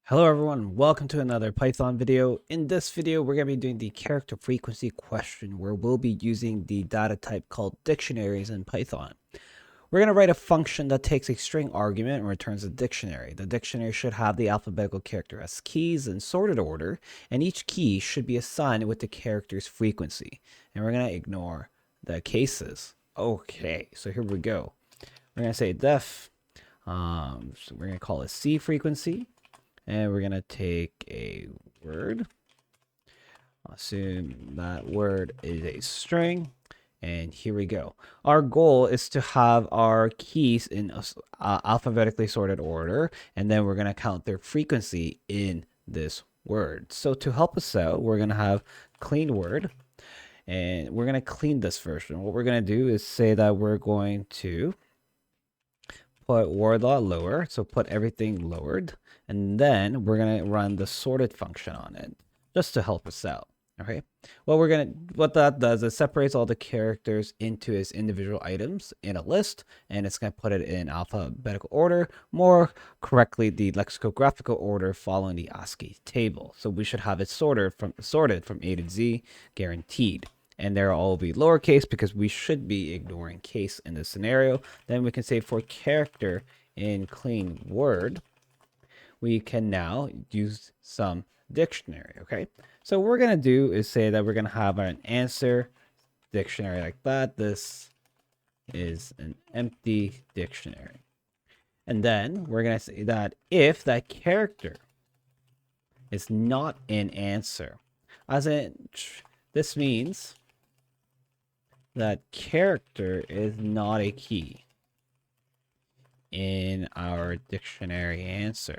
Hello everyone, welcome to another Python video. In this video, we're going to be doing the character frequency question where we'll be using the data type called dictionaries in Python. We're going to write a function that takes a string argument and returns a dictionary. The dictionary should have the alphabetical character as keys in sorted order, and each key should be assigned with the character's frequency. And we're going to ignore the cases. Okay, so here we go. We're going to say def, so we're going to call it C frequency. And we're going to take a word, assume that word is a string, and here we go. Our goal is to have our keys in alphabetically sorted order, and then we're going to count their frequency in this word. So to help us out, we're going to have clean word, and we're going to clean this version. What we're going to do is say that we're going to put word lot lower, so put everything lowered, and then we're gonna run the sorted function on it just to help us out. Okay, what that does is separates all the characters into its individual items in a list, and it's gonna put it in alphabetical order, more correctly the lexicographical order following the ASCII table. So we should have it sorted from A to Z, guaranteed. And there will all be lowercase because we should be ignoring case in this scenario. Then we can say for character in clean word, we can now use some dictionary. Okay, so what we're gonna do is say that we're gonna have an answer dictionary like that. This is an empty dictionary, and then we're gonna say that if that character is not an answer, as in this means that character is not a key in our dictionary answer.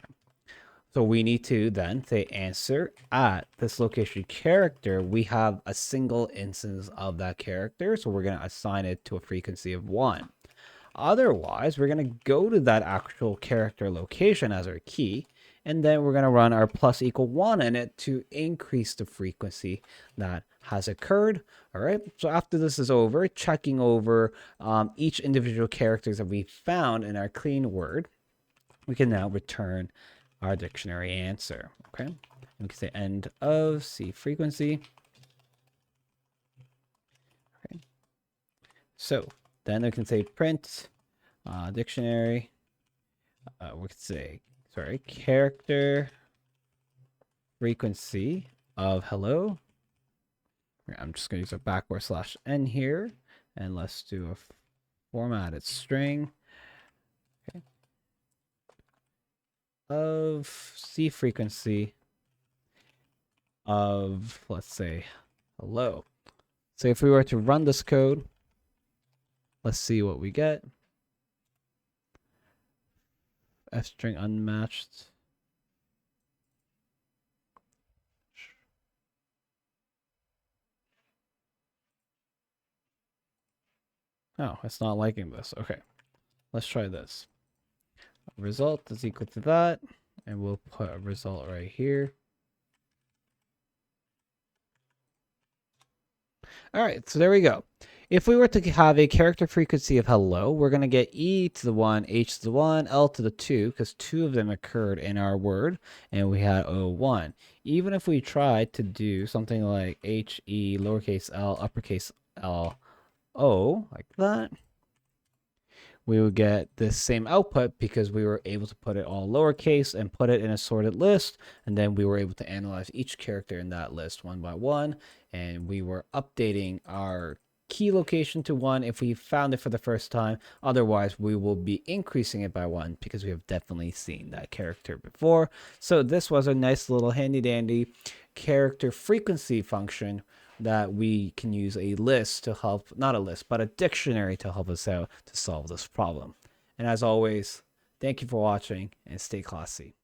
So we need to then say answer at this location character. We have a single instance of that character, so we're going to assign it to a frequency of 1. Otherwise, we're going to go to that actual character location as our key, and then we're going to run our plus equal 1 in it to increase the frequency that has occurred. All right, so after this is over, checking over each individual characters that we found in our clean word, we can now return our dictionary answer. Okay, we can say end of C frequency. Okay, so then we can say print dictionary. We could say, sorry, character frequency of hello. I'm just going to use a backward slash n here, and let's do a formatted string. Okay. Of C frequency of, let's say, hello. So if we were to run this code, let's see what we get. F string unmatched. Oh, it's not liking this. Okay, let's try this. Result is equal to that, and we'll put a result right here. All right, so there we go. If we were to have a character frequency of hello, we're going to get E to the 1, H to the 1, L to the 2, because 2 of them occurred in our word, and we had O1. Even if we tried to do something like H, E, lowercase l, uppercase L, O, like that, we would get this same output because we were able to put it all lowercase and put it in a sorted list, and then we were able to analyze each character in that list one by one, and we were updating our key location to 1 if we found it for the first time. Otherwise, we will be increasing it by 1 because we have definitely seen that character before. So this was a nice little handy dandy character frequency function that we can use a list to help, not a list, but a dictionary to help us out to solve this problem. And as always, thank you for watching and stay classy.